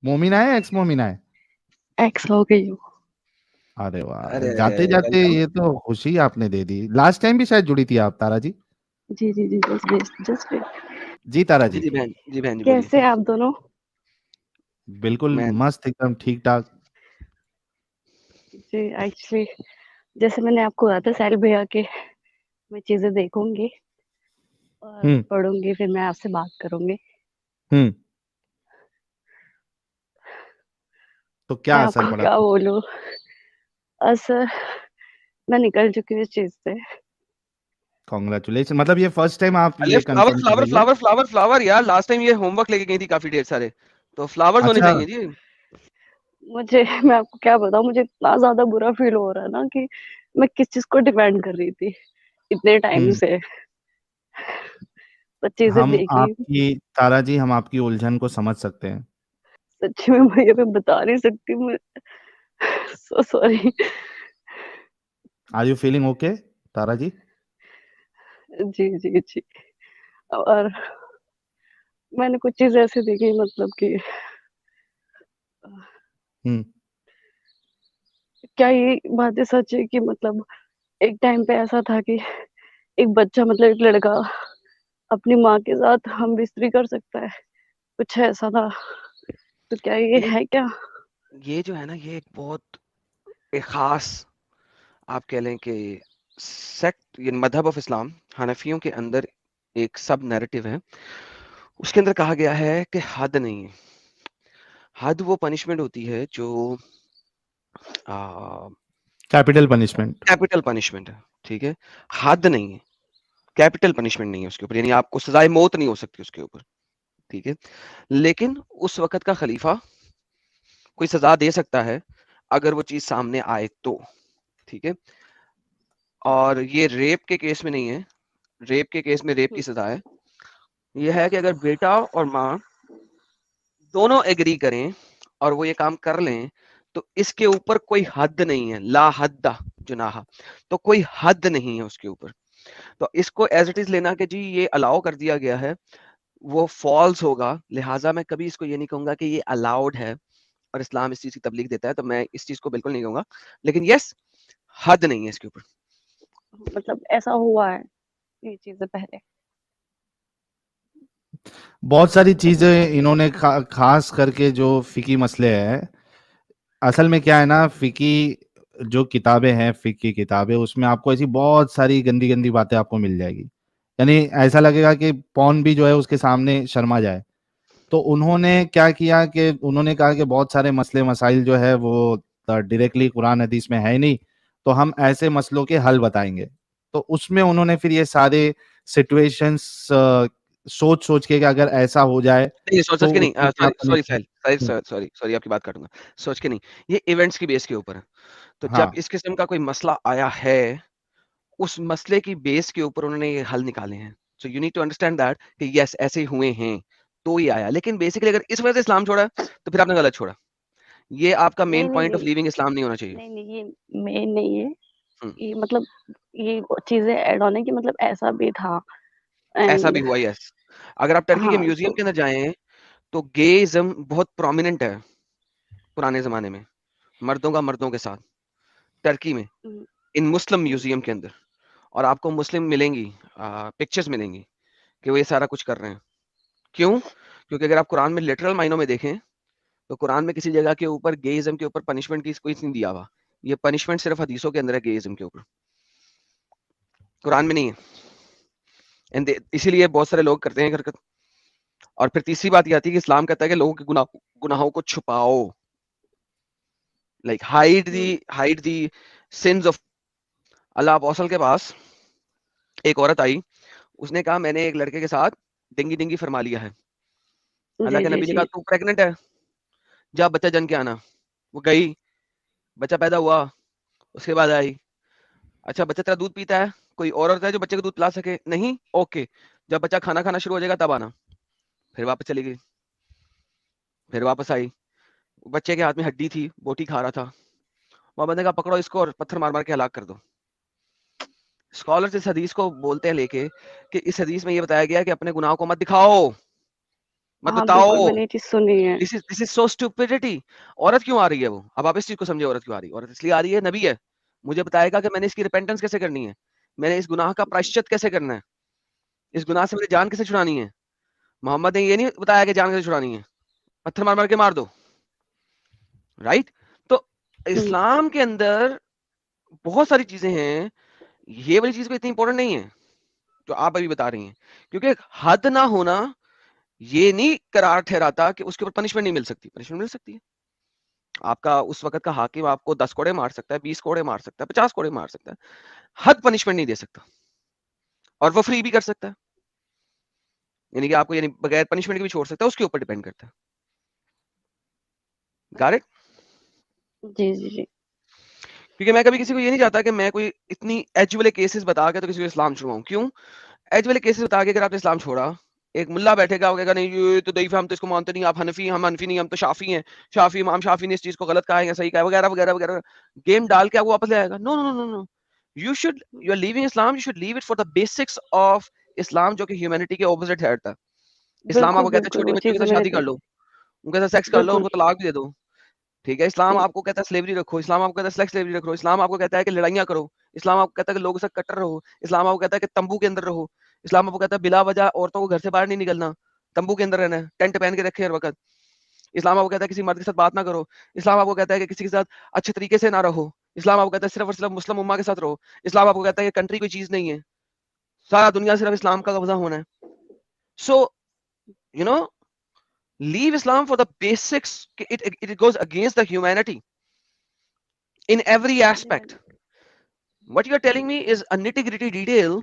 मोमिना है, एक्स मोमिना है? एक्स हो गई हूँ। अरे वाह, अरे जाते जाते वेलकम। ये तो खुशी आपने दे दी। लास्ट टाइम भी शायद जुड़ी थी आप, तारा जी। जी जी जी, जस्ट जी तारा जी जी। जी बहन, जी बहन जी बोलिए। कैसे हैं आप दोनों? बिल्कुल मैं मस्त, एकदम ठीक ठाक। जी एक्चुअली जैसे मैंने आपको कहा था साहिल भैया के, मैं चीजें देखूंगी और हम्म। पढ़ूंगी, फिर मैं आपसे बात करूंगी। हम्म। तो मैं क्या असर आपको पड़ा? क्या बोलूं, असर मैं निकल चुकी हूँ इस चीज से। कॉन्ग्रेचुलेशन, मतलब ये फर्स्ट टाइम आप अरे ये फ्लावर कंफर्म कर फ्लावर रही है? फ्लावर फ्लावर फ्लावर यार, लास्ट टाइम ये होमवर्क लेके गई थी काफी ढेर सारे, तो फ्लावर्स होने अच्छा। चाहिए जी। मुझे मैं आपको क्या बताऊं, मुझे इतना ज्यादा बुरा फील हो रहा है ना कि मैं किस चीज को डिपेंड कर रही थी इतने टाइम हम्म। से, पर चीजें हम देखी। आपकी, तारा जी, हम आपकी उलझन को समझ सकते हैं। सच्ची में भैया मैं बता नहीं सकती, मैं so sorry. Are you feeling okay, Tara ji? जी जी जी। और मैंने कुछ चीज ऐसी देखी, मतलब कि हम्म। क्या ये बातें सच है कि मतलब एक टाइम पे ऐसा था कि एक बच्चा, मतलब एक लड़का अपनी माँ के साथ हम बिस्तरी कर सकता है, कुछ ऐसा था। तो क्या ये ये है क्या? ये जो है ना, ये एक बहुत एक खास, आप कह लें कि सेक्ट, ये मजहब ऑफ इस्लाम, हनफियों के अंदर एक सब नैरेटिव है। उसके अंदर कहा गया है कि हद नहीं है। हद वो पनिशमेंट होती है जो कैपिटल पनिशमेंट। कैपिटल पनिशमेंट है, ठीक है। हद नहीं है, कैपिटल पनिशमेंट नहीं है उसके ऊपर, यानी आपको सजाए मौत नहीं हो सकती उसके ऊपर, ठीक है। लेकिन उस वक्त का खलीफा कोई सजा दे सकता है अगर वो चीज सामने आए तो, ठीक है। और ये रेप के केस में नहीं है। रेप के केस में रेप की सजा है। यह है कि अगर बेटा और माँ दोनों एग्री करें और वो ये काम कर लें, तो इसके ऊपर कोई हद नहीं है, ला हद्दा जुनाहा, तो कोई हद नहीं है उसके ऊपर। तो इसको एज इट इज लेना कि जी ये अलाउ कर दिया गया है, वो फॉल्स होगा। लिहाजा मैं कभी इसको ये नहीं कहूंगा कि ये अलाउड है और इस्लाम इस चीज की तबलीग देता है, तो मैं इस चीज को बिल्कुल नहीं कहूंगा। लेकिन यस, हद नहीं है इसके ऊपर। मतलब ऐसा हुआ है ये चीजें पहले? बहुत सारी चीजें इन्होंने खास करके जो फिकी मसले हैं, असल में क्या है ना, फिकी जो किताबें हैं, फिकी किताबें, उसमें आपको ऐसी बहुत सारी गंदी गंदी बातें आपको मिल जाएगी। यानी ऐसा लगेगा कि पौन भी जो है उसके सामने शर्मा जाए। तो उन्होंने क्या किया कि उन्होंने कहा कि बहुत सारे मसले मसाइल जो है वो डायरेक्टली कुरान हदीस में है ही नहीं, तो हम ऐसे मसलों के हल बताएंगे। तो उसमें उन्होंने फिर ये सारे सिचुएशंस सोच सोच के कि अगर ऐसा हो जाए नहीं, सोच तो सोच के नहीं, उसमें क्या sorry sorry punishment. Sorry sorry sorry, आपकी बात काटूंगा। सोच के नहीं, ये इवेंट्स की बेस के ऊपर है। तो जब हाँ। इस किस्म का कोई मसला आया है, उस मसले की बेस के ऊपर उन्होंने ये हल निकाले हैं। So you need to understand that कि यस ऐसे हुए हैं, तो ये आया। लेकिन बेसिकली अगर इस वजह से इस्लाम छोड़ा है, तो फिर आपने गलत छोड़ा। ये आपका नहीं मेन नहीं पॉइंट ऑफ नहीं लीविंग इस्लाम नहीं होना चाहिए। नहीं नहीं, ये मेन नहीं है। हम्म, ये मतलब ये चीजें ऐड ऑन है कि मतलब ऐसा भी था। ऐसा भी एंड हुआ, यस। अगर आप टर्की के हाँ म्यूजियम तो के अंदर जाएं, तो गेइज्म बहुत प्रोमिनेंट है पुराने जमाने में, मर्दों का मर्दों के साथ, टर्की में, हम्म, इन मुस्लिम हम्म, म्यूजियम के अंदर। और आपको मुस्लिम मिलेंगी, पिक्चर्स मिलेंगी कि वो ये सारा कुछ कर रहे हैं। क्यों? क्योंकि अगर आप कुरान में लिटरल मायनों में देखें, तो कुरान में किसी जगह के ऊपर गेइज्म के ऊपर पनिशमेंट की कोई नहीं दिया हुआ। ये पनिशमेंट सिर्फ हदीसों के अंदर है गेइज्म के ऊपर, कुरान में नहीं है। इसीलिए बहुत सारे लोग करते हैं हरकत। और फिर तीसरी बात ये आती है कि इस्लाम कहता है कि लोगों के गुनाहों को छुपाओ, like hmm, hide the sins of. Allah apostle के पास एक औरत आई, उसने कहा मैंने एक लड़के के साथ डिंगी डिंगी फरमा लिया है। अल्लाह जी के जी नबी ने कहा जी। तू प्रेग्नेंट है, जा बच्चा जन के आना। वो गई, बच्चा पैदा हुआ, उसके बाद आई। अच्छा बच्चा तेरा दूध पीता है, कोई और औरत है जो बच्चे को दूध पिला सके? नहीं, ओके। जब बच्चा खाना खाना शुरू हो जाएगा तब आना। फिर वापस चली गई, फिर वापस आई। बच्चे के हाथ में हड्डी थी, बोटी खा रहा था। वहां बंदे का पकड़ो इसको और पत्थर मार मार के हलाक कर दो। स्कॉलर्स इस हदीस को बोलते हैं लेके कि इस हदीस में ये बताया गया कि अपने गुनाह को मत दिखाओ, मत हाँ बिल्कुल, बताओ। मैंने ये चीज सुनी है। This is so stupidity. औरत क्यों आ रही है वो? अब आप इस चीज को समझे, औरत क्यों आ रही है? औरत इसलिए आ रही है, नबी है, मुझे बताएगा कि मैंने इसकी रिपेंटेंस कैसे करनी है, मैंने इस गुनाह का प्रायश्चित कैसे करना है, इस गुनाह से मुझे जान कैसे छुड़ानी है। मोहम्मद ने ये नहीं बताया कि जान कैसे छुड़ानी है, पत्थर मार मार के मार दो, राइट? तो हम्म, इस्लाम के अंदर बहुत सारी चीजें हैं, ये वाली चीज को इतनी इंपॉर्टेंट नहीं है जो आप अभी बता रही हैं, क्योंकि हद ना होना ये नहीं करार ठहराता कि उसके ऊपर पनिशमेंट नहीं मिल सकती। पनिशमेंट मिल सकती है। आपका उस वक्त का हाकिम आपको 10 कोड़े मार सकता है, 20 कोड़े मार सकता है, 50 कोड़े मार सकता है, हद पनिशमेंट नहीं दे सकता, और वो फ्री भी कर सकता है, यानी कि आपको यानी बगैर पनिशमेंट के भी छोड़ सकता है, उसके ऊपर डिपेंड करता है। Got it? जी जी जी। क्योंकि मैं कभी किसी को ये नहीं चाहता कि मैं कोई इतनी एज वाले केसेस बता के तो किसी को इस्लाम छुड़वाऊं। क्यों? एज वाले केसेस बता के अगर आपने इस्लाम छोड़ा, एक मुल्ला बैठेगा, वो कहेगा नहीं ये तो दईफ है, हम तो इसको मानते नहीं, आप हनफी, हम हनफी नहीं, हम तो शाफी हैं, शाफी इमाम शाफी ने इस चीज को गलत कहा है या सही कहा है, वगैरह वगैरह वगैरह, गेम डाल के आपको वापस ले आएगा। No no no no, you are leaving Islam, you should leave it for the basics of Islam, जो कि ह्यूमैनिटी के ऑपोजिट है। इस्लाम बिल्कुल आपको कहता है बिल्कुल, छोटी वो बच्चियों के चीजें साथ मैंने शादी कर लो, देखी। उनके साथ सेक्स कर लो, बिल्कुल। उनको तलाक भी दे दो। ठीक है, इस्लाम जी आपको कहता है स्लेवरी रखो, इस्लाम आपको कहता है सेक्स स्लेवरी रखो, इस्लाम आपको कहता है कि लड़ाइयाँ करो, इस्लाम आपको कहता है कि लोगों से कट्टर रहो, इस्लाम आपको कहता है कि तंबू के अंदर रहो, इस्लाम आपको कहता है बिला वजह औरतों को घर से बाहर नहीं निकलना, तंबू के अंदर रहना है, टेंट पहन के रखे हर वक्त। इस्लाम आपको कहता है किसी मर्द के साथ बात ना करो, इस्लाम आपको कहता है कि किसी के साथ अच्छे तरीके से ना रहो, इस्लाम आपको कहता है सिर्फ और सिर्फ मुस्लिम उम्मा के साथ रहो, इस्लाम आपको कहता है कि कंट्री कोई चीज नहीं है, सारा दुनिया सिर्फ इस्लाम का कब्जा होना है। So you know, leave Islam for the basics. It goes against the humanity in every aspect. What you are telling me is a nitty gritty detail,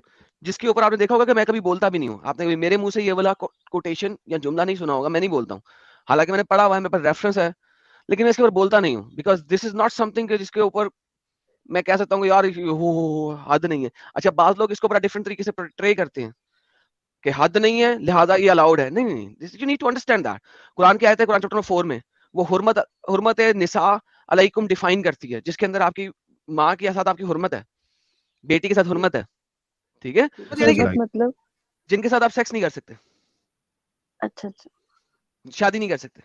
जिसके ऊपर आपने देखा होगा कि मैं कभी बोलता भी नहीं हूँ। आपने कभी मेरे मुंह से ये वाला कोटेशन या जुमला नहीं सुना होगा, मैं नहीं बोलता हूँ। हालांकि मैंने पढ़ा हुआ है, मेरे पास रेफरेंस है, लेकिन मैं इसके ऊपर बोलता नहीं हूँ, because this is not something जिसके ऊपर मैं कह सकता हूँ यार हो हद नहीं है। अच्छा, बात लोग इसको बड़ा डिफरेंट तरीके से ट्रे करते हैं कि हद नहीं है लिहाजा ये अलाउड है। नहीं नहीं, this you need to understand that. Quran की आयत है, कुरान चैप्टर 4 में, वो हुर्मत हुर्मत निसा अलैकुम डिफाइन करती है, जिसके अंदर आपकी माँ के साथ आपकी हुर्मत है, बेटी के साथ हुर्मत है। ठीक है, तो यानी कि हुर्मत मतलब? जिनके साथ आप सेक्स नहीं कर सकते, अच्छा अच्छा। शादी नहीं कर सकते।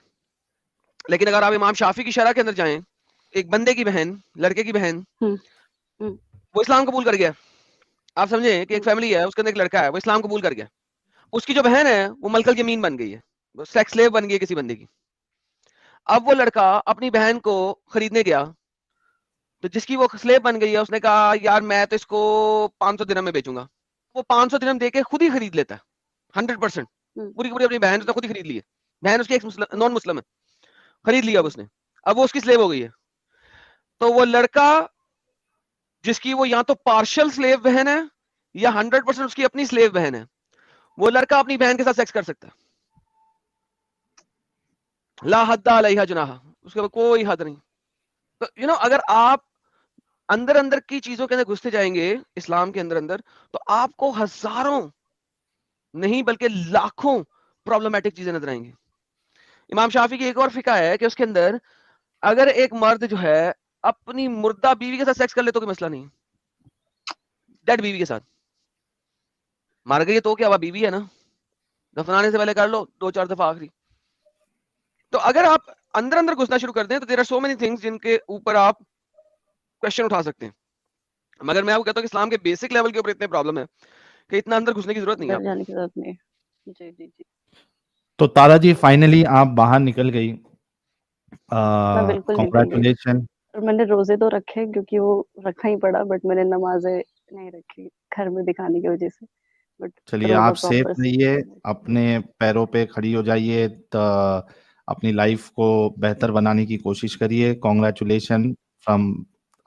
लेकिन अगर आप इमाम शाफी की शरह के अंदर जाएं, एक बंदे की बहन, लड़के की बहन, हम्म हम्म वो इस्लाम कबूल कर गया। आप समझे कि एक हम्म, फैमिली है, उसके अंदर एक लड़का है, वो इस्लाम कबूल कर गया, उसकी जो बहन है वो मलकल यमीन बन गई है, वो सेक्स स्लेव बन गई है किसी बंदे की। अब वो लड़का अपनी बहन को खरीदने गया, तो जिसकी वो स्लेव बन गई है उसने कहा यार मैं तो इसको 500 दिरहम में बेचूंगा। वो 500 दिरहम देके खुद ही खरीद लेता है, 100%। हम्म, पूरी की पूरी अपनी बहन उसने खुद ही खरीद ली है। बहन उसकी एक नॉन मुस्लिम है, खरीद लिया अब उसने। अब वो उसकी स्लेव हो गई है। तो वो लड़का जिसकी वो या तो पार्शियल स्लेव बहन है या 100% उसकी अपनी स्लेव बहन है, वो लड़का अपनी बहन के साथ सेक्स कर सकता है। ला हद्दा अलैहा जुनाहा, उसके ऊपर कोई हद नहीं। तो अगर आप अंदर अंदर की चीजों के अंदर घुसते जाएंगे इस्लाम के अंदर अंदर, तो आपको हजारों नहीं बल्कि लाखों प्रॉब्लमेटिक चीजें नजर आएंगी। इमाम शाफी की एक और फिका है कि उसके अंदर अगर एक मर्द जो है अपनी मुर्दा बीवी के साथ सेक्स कर ले तो कोई मसला नहीं, डेड बीवी के साथ। मर गई तो क्या हुआ, बीवी है ना, दफनाने से पहले कर लो 2-4 दफा आखिरी। तो अगर आप अंदर अंदर घुसना शुरू कर दें तो there are so many things जिनके ऊपर आप क्वेश्चन उठा सकते हैं। मगर मैं आपको कहता हूँ कि इस्लाम के बेसिक लेवल के ऊपर इतने प्रॉब्लम है कि इतना अंदर घुसने की जरूरत नहीं है अंदर आपको। जाने की जरूरत नहीं है। जी जी जी। तो तारा जी फाइनली आप बाहर निकल गई, मैं बिल्कुल निकल गई, कॉन्ग्रेचुलेशन। और मैंने रोजे तो रखे क्योंकि वो रखा ही पड़ा, बट मैंने नमाजें नहीं रखी घर में दिखाने की वजह से। बट चलिए रोजा आप सेफ प्रॉपर रहिए, करना चाहिए। अपने पैरों पे खड़ी हो जाइए, तो अपनी लाइफ को बेहतर बनाने की कोशिश करिए। कॉन्ग्रेचुलेशन फ्रॉम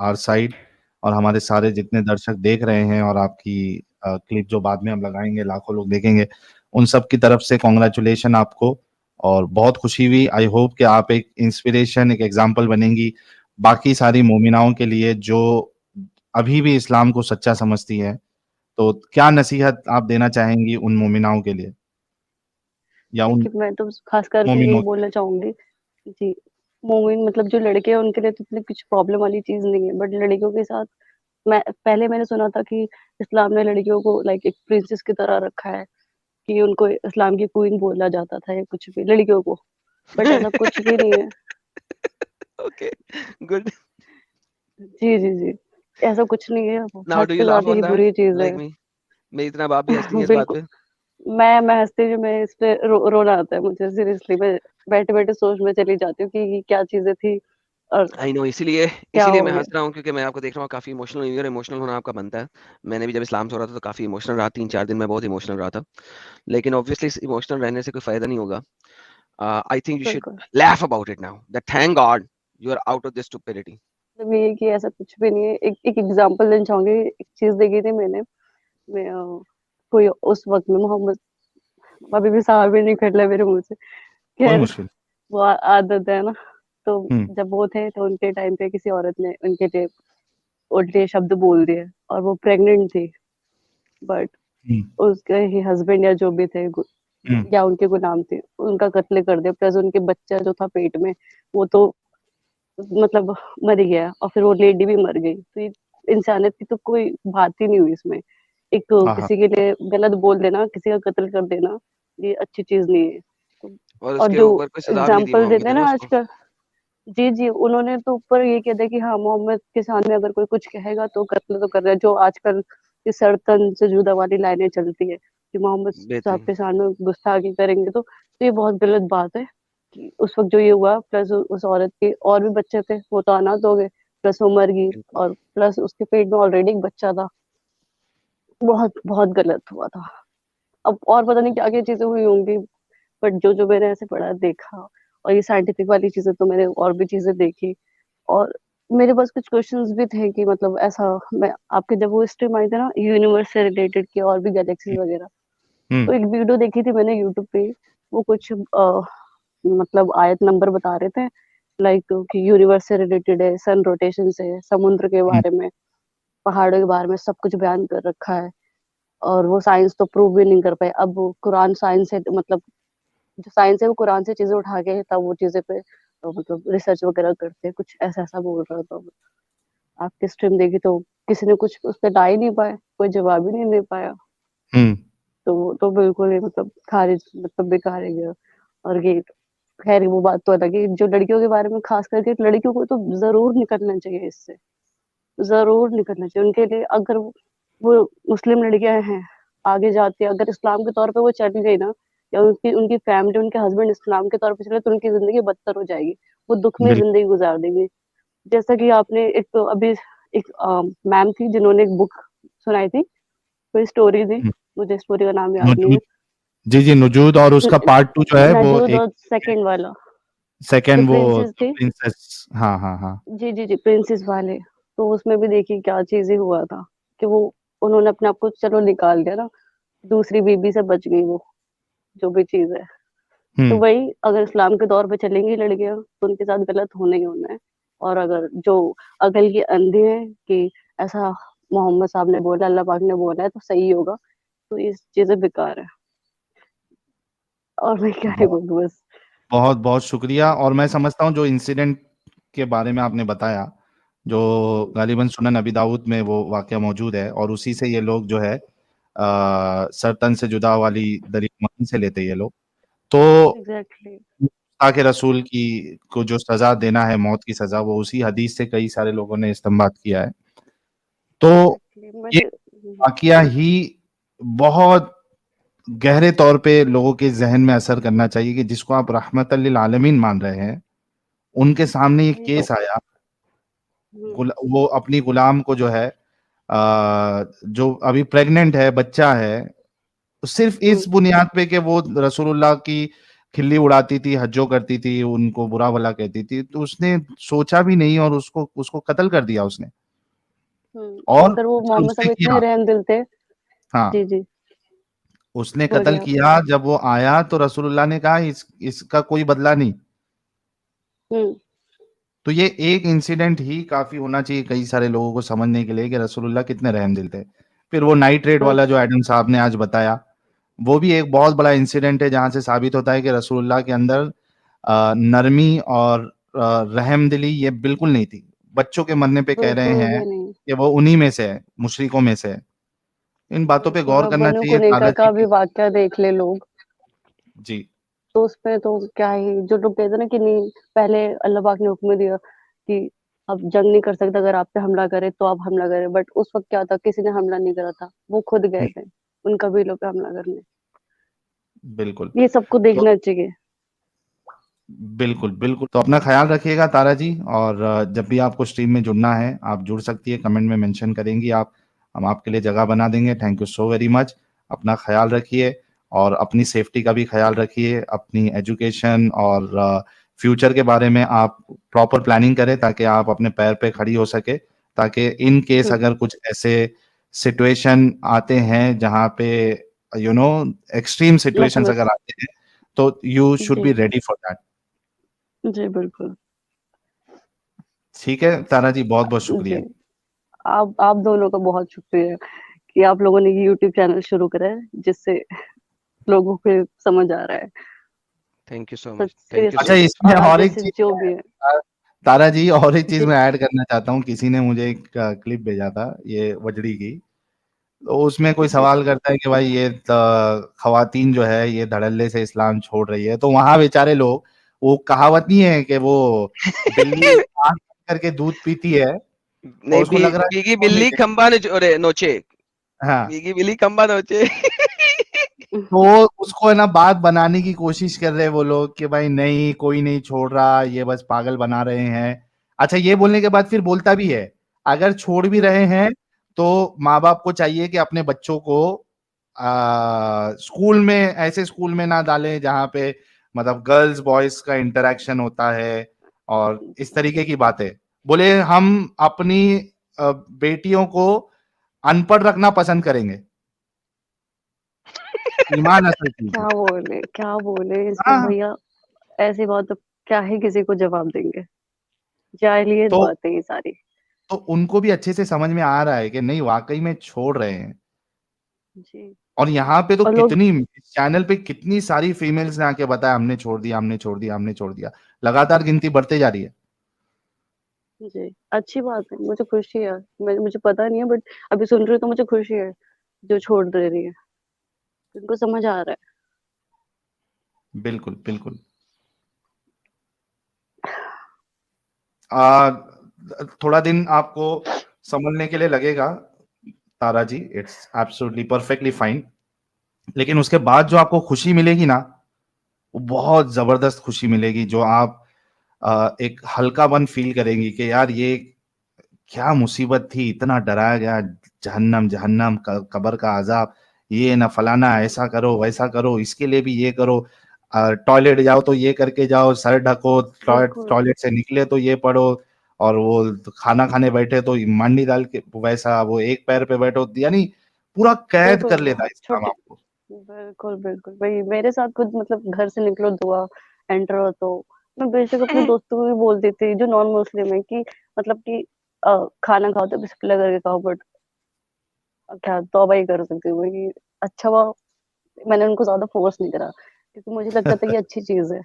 आवर साइड, और हमारे सारे जितने दर्शक देख रहे हैं और आपकी क्लिप जो बाद में हम लगाएंगे लाखों लोग देखेंगे, उन सब की तरफ से कॉन्ग्रेचुलेशन आपको। और बहुत खुशी हुई, आई होप कि आप एक इंस्पिरेशन, एक एग्जाम्पल बनेंगी बाकी सारी मोमिनाओं के लिए जो अभी भी इस्लाम को सच्चा समझती है। तो क्या नसीहत आप देना चाहेंगी उन मोमिनाओं के लिए, या उन देखिए, मैं तो खास करके यही मोमिनों? बोलना चाहूंगी। जी। मोमिन मतलब जो लड़के हैं उनके लिए तो इतनी कुछ प्रॉब्लम वाली चीज नहीं है, बट लड़कियों के साथ मैंने सुना था कि इस्लाम ने लड़कियों को लाइक एक प्रिंसेस की तरह रखा है, कि उनको इस्लाम की क्वीन बोला जाता था या कुछ भी लड़कियों को, बट ऐसा कुछ भी नहीं है। Okay, good. जी, जी, जी। ऐसा कुछ नहीं है, वो now had do you say laugh ज़्यादा ऑन ही दैट बुरी चीज़ है। Like me? मेरी तरह आप भी हँसती हैं इस बात बिल्कुल, पे? मैं हँसती हूँ, मैं इस पे रोना आता है मुझे सीरियसली। मैं बैठे-बैठे सोच में चली जाती हूँ कि ये क्या चीज़ें थी और आई नो, इसीलिए क्या इसीलिए हो मैं गया। हँस रहा हूँ क्योंकि मैं आपको देख रहा हूँ काफ़ी इमोशनल हुई और इमोशनल होना आपका बनता है। मैंने भी जब इस्लाम छोड़ा था तो काफ़ी इमोशनल रहा, 3-4 दिन मैं बहुत इमोशनल रहा था। लेकिन ऑब्वियसली इस इमोशनल रहने से कोई फ़ायदा नहीं होगा। आई थिंक यू शुड बिल्कुल, laugh about it now that thank God you are out of this stupidity. मतलब ये है कि ऐसा कुछ भी नहीं है। एक एक एग्ज़ाम्पल देना चाहूँगी, एक चीज़ देखी थी मैंने। मैं कोई उस वक़्त में मोहम्मद, अभी भी साहब ही निकल रहा है मेरे मुँह से। कोई खैर, मुश्किल। वो आदत है ना, तो हुँ, जब वो थे तो उनके टाइम पे किसी औरत ने उनके लिए उल्टे शब्द बोल दिए और वो प्रेग्नेंट थी, बट हुँ, उसके ही हस्बैंड या जो भी थे हुँ, या उनके गुलाम थे, उनका कत्ल कर दिया। प्लस उनके बच्चा जो था पेट में, वो तो मतलब मर ही गया और फिर वो लेडी भी मर गई। तो ये इंसानियत की तो कोई बात ही नहीं हुई इसमें। एक तो आहा! किसी के लिए गलत बोल देना, किसी का कत्ल कर देना, ये अच्छी चीज़ नहीं है। तो और और उसके जो ऊपर कोई सज़ा भी नहीं दी एग्ज़ाम्पल मोहम्मद देते ने हैं ना ना उसको। आजकल, जी, जी, उन्होंने तो ऊपर ये कह दिया कि हाँ, मोहम्मद के सामने अगर कोई कुछ कहेगा तो कत्ल तो कर रहा है। जो आजकल ये सरतन से जुदा वाली लाइनें चलती है कि मोहम्मद साहब बेहतरीन। के सामने गुस्ताखी करेंगे तो ये बहुत गलत बात है कि उस वक़्त जो ये हुआ, प्लस उस औरत के और भी बच्चे थे, वो तो अनाथ हो गए, प्लस वो मर गई बिल्कुल। और प्लस उसके पेट में ऑलरेडी एक बच्चा था। बहुत, बहुत गलत हुआ था। अब और पता नहीं क्या-क्या चीज़ें हुई होंगी, बट जो-जो मैंने ऐसे पढ़ा, देखा और ये साइंटिफिक वाली चीज़ें तो मैंने और भी चीज़ें देखी। और मेरे पास कुछ क्वेश्चंस भी थे कि मतलब ऐसा, मैं आपके जब वो स्ट्रीम आई थी ना यूनिवर्स से रिलेटेड की और भी गैलेक्सीज़ वगैरह, हुँ, तो एक वीडियो देखी थी मैंने यूट्यूब पे। वो कुछ मतलब आयत नंबर बता रहे थे, लाइक कि यूनिवर्स से रिलेटेड है, सन रोटेशन से है, समुद्र के हुँ, बारे में, पहाड़ों के बारे में सब कुछ बयान कर रखा है। और वो साइंस तो प्रूव भी नहीं कर पाए। अब वो कुरान साइंस है, मतलब जो साइंस है वो कुरान से चीज़ें उठा के तब वो चीज़ें पे मतलब रिसर्च वगैरह करते हैं। कुछ ऐसा-ऐसा बोल रहा था वो। आपकी स्ट्रीम देखी तो किसी ने कुछ उस पे ला ही नहीं पाया, कोई जवाब ही नहीं दे पाया। हुँ, तो वो तो बिल्कुल ही मतलब खारिज, मतलब बेकार ही गया। और ये खैर वो बात तो अलग है, जो लड़कियों के बारे में ख़ास करके लड़कियों को तो ज़रूर निकलना चाहिए इससे, ज़रूर निकलना चाहिए। उनके लिए अगर वो मुस्लिम लड़कियाँ हैं, आगे जाके अगर इस्लाम के तौर पे वो चली गई ना, या उनकी उनकी फैमिली, उनके हस्बैंड इस्लाम के तौर पे चले, तो उनकी ज़िंदगी बदतर हो जाएगी। वो दुःख में बिल्कुल। ज़िंदगी गुज़ार देंगी। जैसा कि आपने एक तो अभी एक मैम थी जिन्होंने एक बुक सुनाई थी, कोई स्टोरी थी, हुँ, मुझे स्टोरी का नाम याद नहीं है। नुजूद जी, जी, नुजूद और उसका न पार्ट 2 जो है वो नजूद एक और सेकंड वाला, जो सेकंड वो प्रिंसेस द थी। प्रिंसेस हाँ, हाँ, हाँ। जी, जी, जी, प्रिंसेस वाले। तो उसमें भी देखिए क्या चीज़ें हुआ था कि वो उन्होंने अपने आप को चलो निकाल दिया ना, दूसरी बीबी से बच गई वो, जो भी चीज़ है। तो हुँ, वही अगर इस्लाम के दौर पे चलेंगी लड़कियाँ, तो उनके साथ गलत होना ही होना है। और अगर जो अकल की अंधी है कि ऐसा मोहम्मद साहब ने बोला, अल्लाह पाक ने बोला है तो सही होगा, तो ये चीज़ें बेकार है। और मैं क्या ही बहुत, बोलूँ बस। बहुत-बहुत शुक्रिया और मैं समझता हूँ जो इंसिडेंट के बारे में आपने बताया, जो हुँ, गालिबन सुनन अबी दाऊद में वो वाक़या मौजूद है और उसी से ये लोग जो है सरतन से जुदा वाली दलील वहीं से लेते हैं ये लोग। तो एग्ज़ैक्टली, ताकि रसूल की को जो सज़ा देना है, मौत की सज़ा, वो उसी हदीस से कई सारे लोगों ने इस्तिंबात किया है। तो एग्ज़ैक्टली मैं ये तो वाक़या ही बहुत गहरे तौर पे लोगों के ज़हन में असर करना चाहिए कि जिसको आप रहमतल लिल आलमीन मान रहे हैं, उनके सामने ये वही तो। केस आया, हुँ, वो अपनी गुलाम को जो है जो अभी प्रेग्नेंट है, बच्चा है, सिर्फ़ हुँ, इस बुनियाद पे कि वो रसूलुल्लाह की खिल्ली उड़ाती थी, हज्जो करती थी, उनको बुरा-भला कहती थी, तो उसने सोचा भी नहीं और उसको उसको कत्ल कर दिया उसने। हुँ। और अगर वो कत्ल मोहम्मद उसने साहब इतने किया। रहम-दिल थे। हाँ, जी, जी, उसने बोलिए कत्ल आप। किया, जब वो आया तो रसूलुल्लाह ने कहा इसका कोई बदला नहीं। हुँ, तो ये एक इंसिडेंट ही काफ़ी होना चाहिए कई सारे लोगों को समझने के लिए कि रसूलुल्लाह कितने रहमदिल थे। फिर वो नाइट रेड वाला जो बस। एडम साहब ने आज बताया, वो भी एक बहुत बड़ा इंसिडेंट है जहाँ से साबित होता है कि रसूलुल्लाह के अंदर नरमी और रहमदिली ये बिल्कुल नहीं थी। बच्चों के मरने पे कह रहे बिल्कुल हैं भी नहीं। कि वो उन्हीं में से है, मुशरिकों में से है। इन बातों पे गौर सूरह करना बनु चाहिए कुनेका तारा का जी भी की। वाकया देख ले लोग, जी तो उसमें तो क्या ही, जो लोग कहते हैं ना कि नहीं, पहले अल्लाह पाक ने हुक्म दिया कि अब जंग नहीं कर सकते, अगर आप पे हमला करे तो आप हमला करें, बट उस वक्त क्या था, किसी ने हमला नहीं करा था, वो खुद गए थे उन कबीलों पे हमला करने। बिल्कुल। ये सबको तो देखना चाहिए। बिल्कुल, बिल्कुल। तो अपना ख़्याल रखिएगा तारा जी, और जब भी आपको स्ट्रीम में जुड़ना है, आप जुड़ सकती है, कमेंट में मेंशन करेंगी आप, हम आपके लिए जगह बना देंगे। Thank you so very much. अपना ख़्याल रखिए और अपनी सेफ्टी का भी ख़्याल रखिए, अपनी एजुकेशन और फ्यूचर के बारे में आप प्रॉपर प्लानिंग करें ताकि आप अपने पैर पे खड़ी हो सके, ताकि इन केस अगर कुछ ऐसे सिचुएशन आते हैं जहाँ पे यू नो एक्सट्रीम सिचुएशंस मतलब अगर आते हैं, तो यू शुड जी बी रेडी फॉर दैट। जी बिल्कुल। ठीक है तारा जी, बहुत बहुत जी, शुक्रिया। आप दोनों का बहुत शुक्रिया कि आप लोगों ने ये यूट्यूब चैनल शुरू करा है, जिससे लोगों को समझ आ रहा है thank you so such much, thank you अच्छा, सो सीरियसली। मच। इसमें और आप और एक जैसे चीज जो भी है। तारा जी, और एक चीज जी मैं ऐड करना चाहता हूँ। किसी ने मुझे एक क्लिप भेजा था ये वजड़ी की, तो उसमें कोई जी सवाल करता है कि भाई ये खवातीन जो है ये धड़ल्ले से इस्लाम छोड़ रही है, तो वहां बेचारे लोग, वो कहावत नहीं है कि वो बिल्ली आंख बंद करके दूध पीती है और नहीं, उसको लग रहा है भीगी छोड़ नहीं बिल्ली सकती। खंबा नोचे, हाँ, भीगी बिल्ली खंबा नोचे। तो उसको है ना बात बनाने की कोशिश कर रहे हैं वो लोग कि भाई नहीं, कोई नहीं छोड़ रहा, ये बस पागल बना रहे हैं। अच्छा, ये बोलने के बाद फिर बोलता भी है, अगर छोड़ भी रहे हैं तो माँ बाप को चाहिए कि अपने बच्चों को स्कूल में, ऐसे स्कूल में ना डालें जहां पे मतलब गर्ल्स बॉयज का इंटरेक्शन होता है और इस तरीके की बातें। बोले हम अपनी बेटियों को अनपढ़ रखना पसंद करेंगे। ईमान असल चीज है। क्या बोले इसमें हाँ, भैया, ऐसी बात तो क्या ही किसी को जवाब देंगे। जाहिलियत तो बात है ये सारी। उनको भी अच्छे से समझ में आ रहा है कि नहीं, वाकई में छोड़ रहे हैं। जी। और यहाँ पे तो और लोग कितनी, चैनल पे कितनी सारी फीमेल्स ने आके बताया हमने छोड़ दिया, हमने छोड़ दिया, हमने छोड़ दिया। लगातार गिनती बढ़ते जा रही है। जी, अच्छी बात है, मुझे खुशी है। मुझे पता नहीं है, बट अभी सुन रही हूँ तो मुझे खुशी है, जो छोड़ दे रही है, उनको समझ आ रहा बिल्कुल, बिल्कुल। आ, थोड़ा दिन आपको समझने के लिए लगेगा तारा जी, इट्स एब्सोल्युटली परफेक्टली फाइन। लेकिन उसके बाद जो आपको खुशी मिलेगी ना, वो बहुत जबरदस्त खुशी मिलेगी, जो आप एक हल्कापन फील करेंगी कि यार ये क्या मुसीबत थी, इतना डराया गया, जहन्नम जहन्नम, कब्र का अजाब, ये ना फलाना, ऐसा करो वैसा करो, इसके लिए भी ये करो, टॉयलेट जाओ तो ये करके जाओ, सर ढको, है। बिल्कुल टॉयलेट से निकले तो ये पढ़ो, और वो खाना खाने बैठे तो मंडी डाल के वैसा, वो एक पैर पे बैठो, यानी पूरा कैद बिल्कुल। कर लेता है इस्लाम छोटे आपको। बिल्कुल बिल्कुल भाई, मेरे साथ खुद मतलब घर से निकलो दुआ एंटर हो तो मैं बेशक अपने दोस्तों को भी बोलती थी जो नॉन मुस्लिम है कि मतलब कि खाना खाओ तो बिस्मिल्लाह करके खाओ, बट क्या तौबा ही कर सकती हूँ कि अच्छा हुआ मैंने उनको ज्यादा फोर्स नहीं करा, क्योंकि मुझे लगता था कि अच्छी चीज है।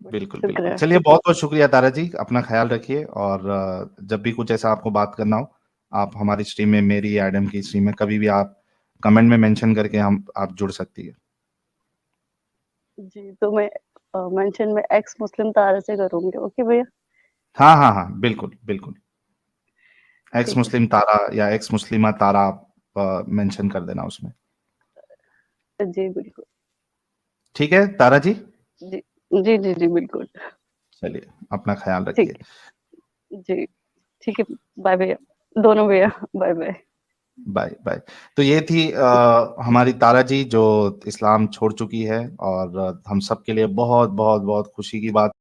बट बिल्कुल, शुक्र बिल्कुल। है। चलिए, बहुत-बहुत शुक्रिया तारा जी, अपना ख़्याल रखिए, और जब भी कुछ ऐसा आपको बात करना हो, आप हमारी स्ट्रीम में, मेरी, एडम की स्ट्रीम में कभी भी आप कमेंट में मेंशन करके हम आप जुड़ सकती है। जी, तो मैं मेंशन में एक्स मुस्लिम तारा से करूंगी, ओके भैया। हाँ, हाँ, हाँ, बिल्कुल, बिल्कुल। एक्स ठीक है। मुस्लिम तारा या एक्स मुस्लिमा तारा आप मेंशन कर देना उसमें। जी बिल्कुल। ठीक है तारा जी? जी जी जी जी बिल्कुल। चलिए, अपना ख़्याल ठीक रखिए। है जी। ठीक है। बाय भैया, दोनों भैया, बाय बाय। Bye, bye. तो ये थी हमारी तारा जी जो इस्लाम छोड़ चुकी है, और हम सब के लिए बहुत, बहुत, बहुत खुशी की बात।